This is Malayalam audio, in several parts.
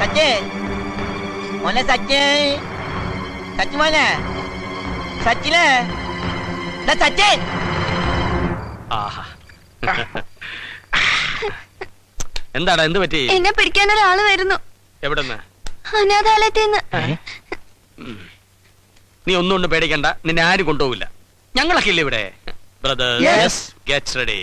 സച്ചേ മോനെ സച്ചേ സച്ചു മോനെ സച്ചിനെ സച്ചേ. എന്താടാ എന്ത് പറ്റി? എന്നെ പിടിക്കാൻ ഒരാള് വരുന്നു. എവിടെന്ന്? അനാഥാലയത്തിന്ന്. നീ ഒന്നും പേടിക്കണ്ട, നിന്നെ ആരും കൊണ്ടുപോകില്ല. ഞങ്ങളൊക്കെ ഇല്ല ഇവിടെ. Brothers get ready.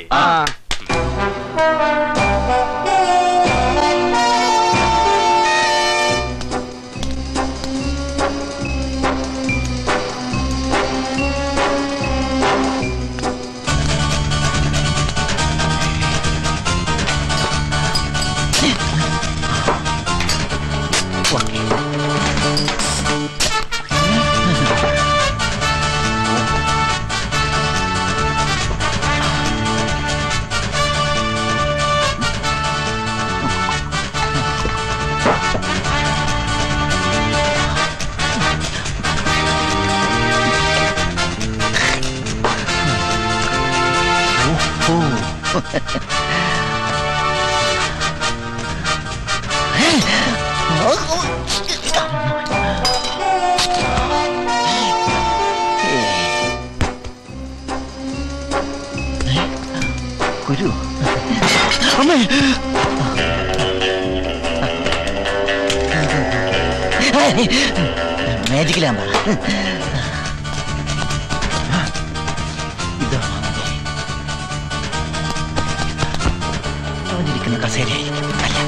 ഗുരു അമ്മേ മാജിക്കലാമ്പ ഇതാ അവനിരിക്കുന്ന കസേരയായിരിക്കും. അല്ല,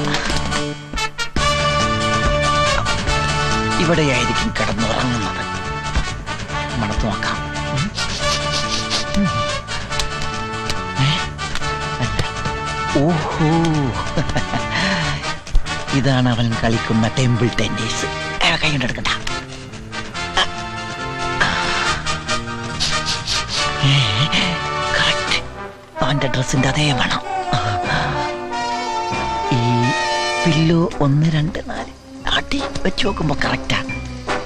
ഇവിടെയായിരിക്കും കിടന്നുറങ്ങുന്നത്. മണത്ത് നോക്കാം. ഓഹോ, ഇതാണ് അവൻ കളിക്കുന്ന ടെമ്പിൾ ടെന്നീസ്. കൈ കൊണ്ടെടുക്കണ്ട. അവന്റെ ഡ്രസ്സിന്റെ അതേ വേണം. ഈ പില്ലോ 1 2 4 അടി വെച്ച് നോക്കുമ്പോ കറക്റ്റാ.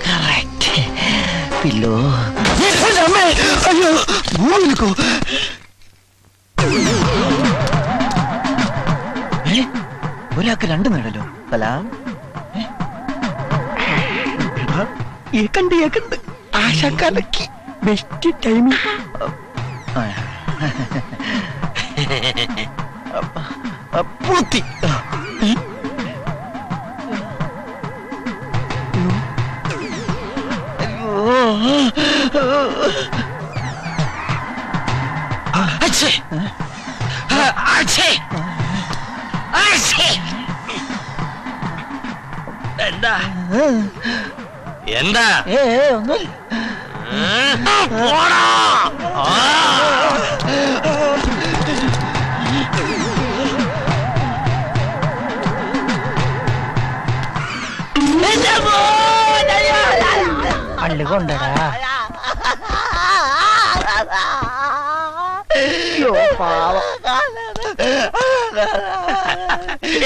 Correct pillow. അയ്യോ, ഒരാൾക്ക് 2 നേടല്ലോ. സലാം. ഏക്കണ്ട് ആശാക്കാലക്ക് ബെസ്റ്റ് ടൈമിംഗ്. പൂത്തി. എന്താ എന്താ? ഒന്നുമില്ല. പള്ളി കൊണ്ടടാ.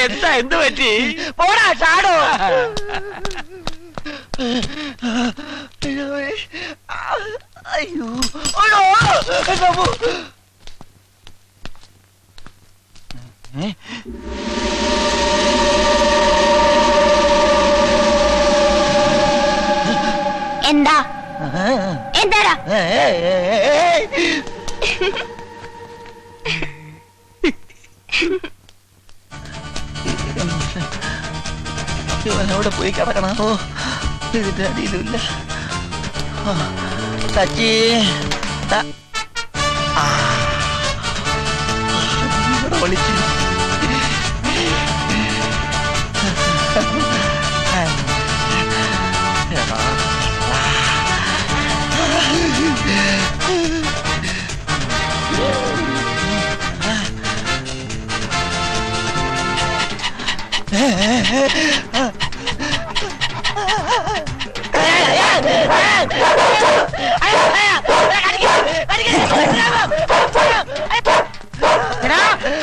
എന്താ എന്ത് പറ്റി? പോടാ ചാടോ. അയ്യോ എന്താ എന്താടാ? ഇവനവിടെ പോയി കിടക്കണോ? ഇതിന്റെ അടിയിലുമില്ല. സച്ചി വിളിച്ചു.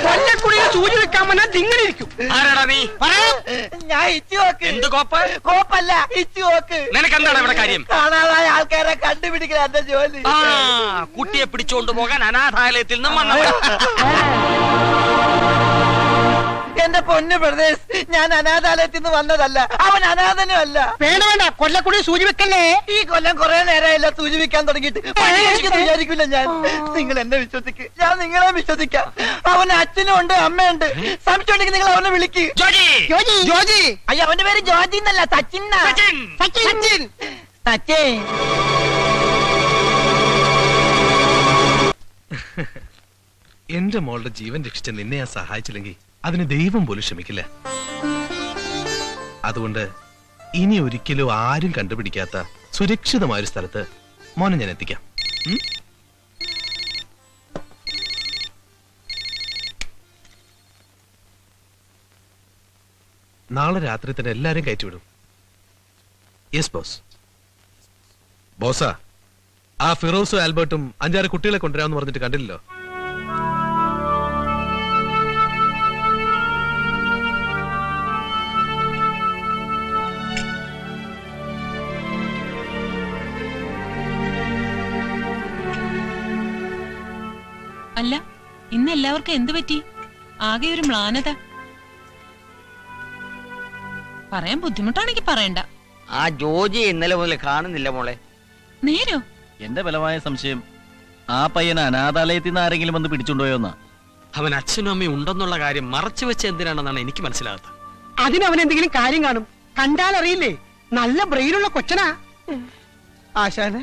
കൊല്ലക്കുടിയിൽ സൂചി വെക്കാൻ വന്നാൽ ഇങ്ങനെ ഇരിക്കും. ആരാടാ നീ? ഞാൻ ഇച്ചു നോക്ക്. എന്ത് കോപ്പ്? കോപ്പല്ല, ഇച്ചു നോക്ക്. നിനക്ക് എന്താണ് ഇവിടെ കാര്യം? കാണാതായ ആൾക്കാരെ കണ്ടുപിടിക്കല എന്റെ ജോലി. കുട്ടിയെ പിടിച്ചുകൊണ്ടു പോകാൻ അനാഥാലയത്തിൽ നിന്നും വന്നവൻ. എന്റെ പൊന്ന് ബ്രദേഴ്സ്, ഞാൻ അനാഥാലയത്തിൽ നിന്ന് വന്നതല്ല, അവൻ അനാഥനും അല്ല. വേണ്ട വേണ്ട, കൊല്ലക്കുടി സൂചി വെക്കല്ലേ. ഈ കൊല്ലം കുറെ നേരമായില്ല സൂചി വെക്കാൻ തുടങ്ങിയിട്ട്. വിചാരിക്കില്ല ഞാൻ. നിങ്ങൾ എന്നെ വിശ്വസിക്ക്, ഞാൻ നിങ്ങളെ വിശ്വസിക്കാം. അവന് അച്ഛനും ഉണ്ട്, അമ്മയുണ്ട്. സംശയം ഉണ്ടെങ്കിൽ നിങ്ങൾ അവനെ വിളിക്ക്. ജോജി, അയ്യോ, അവന്റെ പേര് ജോജി എന്നല്ല, സച്ചിൻ. സച്ചിൻ. സച്ചിൻ. എന്റെ മോളുടെ ജീവൻ രക്ഷിച്ച നിന്നെ ഞാൻ സഹായിച്ചില്ലെങ്കിൽ അതിന് ദൈവം പോലും ക്ഷമിക്കില്ല. അതുകൊണ്ട് ഇനി ഒരിക്കലും ആരും കണ്ടുപിടിക്കാത്ത സുരക്ഷിതമായൊരു സ്ഥലത്ത് മോനെ ഞാൻ എത്തിക്കാം. നാളെ രാത്രി തന്നെ എല്ലാരും കയറ്റിവിടും. Yes boss. ബോസാ, ആ ഫിറോസും ആൽബർട്ടും 5-6 കുട്ടികളെ കൊണ്ടുവരാമെന്ന് പറഞ്ഞിട്ട് കണ്ടില്ലല്ലോ. അല്ല, ഇന്ന് എല്ലാവർക്കും എന്തു പറ്റി? ആകെ ഒരു മ്ലാനത. പറയാൻ ബുദ്ധിമുട്ടാണെങ്കിൽ പറയണ്ട. ആ ജോജി ഇന്നലെ മുതൽ കാണുന്നില്ല മോളെ. നേരോ? എന്റെ ബലമായ സംശയം ആ പയ്യനെ അനാഥാലയത്തിൽ നിന്ന് ആരെങ്കിലും വന്ന് പിടിച്ചുകൊണ്ടുപോയോന്നാ. അവൻ അച്ഛനും അമ്മയും ഉണ്ടെന്നുള്ള കാര്യം മറച്ചു വെച്ച് എന്തിനാണെന്നാണ് എനിക്ക് മനസ്സിലാകാത്തത്. അതിനവൻ എന്തെങ്കിലും കാര്യം കാണും. കണ്ടാൽ അറിയില്ലേ, നല്ല ബ്രെയിനുള്ള കൊച്ചനാ. ആശാനെ,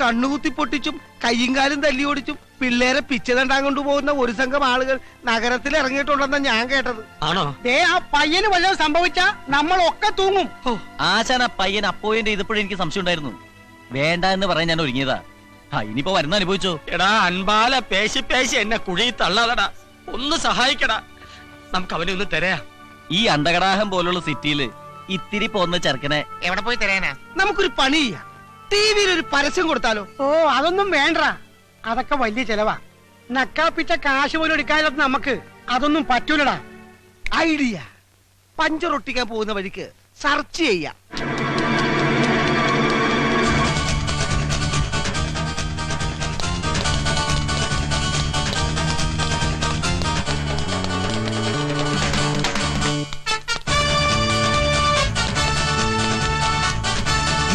കണ്ണുകുത്തി പൊട്ടിച്ചും കയ്യും കാലും തല്ലി ഓടിച്ചും പിള്ളേരെ പിച്ചതണ്ടാൻ കൊണ്ടുപോകുന്ന ഒരു സംഘം ആളുകൾ നഗരത്തിൽ ഇറങ്ങിയിട്ടുണ്ടെന്നാ ഞാൻ കേട്ടത്. ആണോ? ആ പയ്യന് വല്ലതും സംഭവിച്ചാ നമ്മളൊക്കെ തൂങ്ങും. ആശാൻ ആ പയ്യൻ അപ്പോയിന്റ് ചെയ്തപ്പോഴും എനിക്ക് സംശയം ഉണ്ടായിരുന്നു. വേണ്ട എന്ന് പറയാൻ ഞാൻ ഒരുങ്ങിയതാ. ഇനിയിപ്പോ വരുന്ന അനുഭവിച്ചോ? എടാ അൻപാല, പേശി പേശി എന്നെ കുഴി തള്ളാതടാ. ഒന്ന് സഹായിക്കടാ, നമുക്ക് അവനെ ഒന്ന് തരാം. ഈ അണ്ടകടാഹം പോലുള്ള സിറ്റിയില് ഇത്തിരി പോന്ന ചെറുക്കനെ എവിടെ പോയി തരാനാ? നമുക്കൊരു പണി ചെയ്യാം. ടിവിയിൽ ഒരു പരസ്യം കൊടുത്താലോ? ഓ, അതൊന്നും വേണ്ട, അതൊക്കെ വലിയ ചെലവാ. നക്കാപ്പിച്ച കാശ് പോലും എടുക്കാനില്ലാത്ത നമുക്ക് അതൊന്നും പറ്റൂലടാ. ഐഡിയ, പഞ്ചറൊട്ടിക്കാൻ പോകുന്ന വഴിക്ക് സെർച്ച് ചെയ്യാം.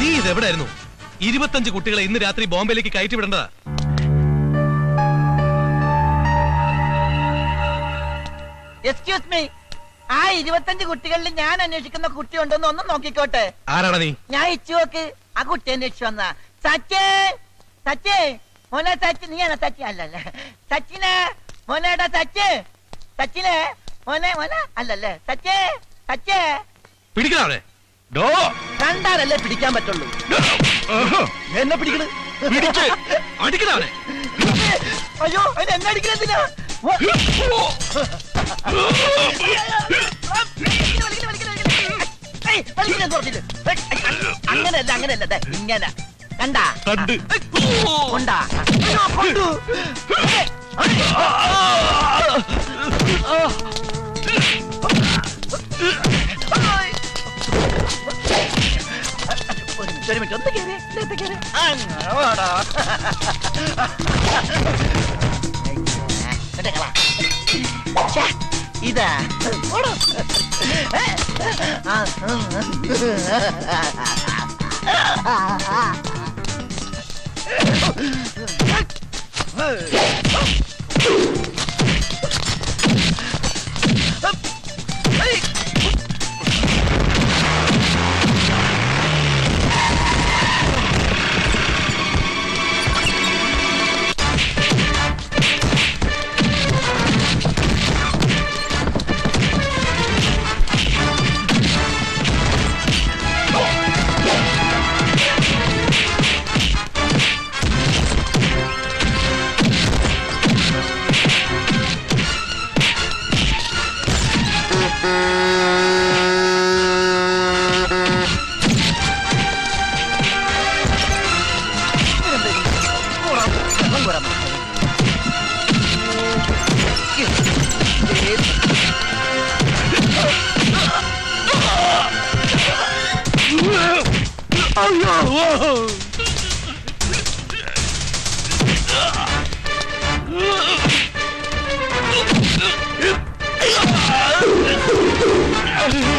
നീ ഇതെവിടായിരുന്നു? 25 കുട്ടികളെ ഇന്ന് രാത്രി ബോംബെയിലേക്ക് കയറ്റി വിടേണ്ടതാ. എക്സ്ക്യൂസ് മീ, ആ 25 കുട്ടികളിൽ ഞാൻ അന്വേഷിക്കുന്ന കുട്ടി ഉണ്ടോന്ന് ഒന്ന് നോക്കിക്കോട്ടെ. ആരാടാ നീ? ഞാൻ ഇച്ചുവോക്ക് ആ കുട്ടി അന്വേഷിച്ചു വന്ന. സച്ചേ, സച്ചേ മോനെ, സച്ചി നീയാണോ? സച്ചി അല്ലല്ലേ, സച്ചിനെ മോനേടാ. സച്ച്, സച്ചിനെ മോനെ, മോനെ അല്ലല്ലേ. സച്ചേ, സച്ചേ. പിടിക്കണേ. കണ്ടാലല്ലേ പിടിക്കാൻ പറ്റുള്ളൂ. എന്നെ പിടിക്കണേ. അടിക്കണേ. അയ്യോ, എന്നെ അടിക്കണെന്തിനാ? അങ്ങനെയല്ല, അങ്ങനെയല്ല, ഇങ്ങനെ കണ്ടാ കൊണ്ടാ. കൊണ്ടു. ഒരു മിനിറ്റ്, ഒന്ന് കേറി, കേറി. ഇതാ Oh, ആ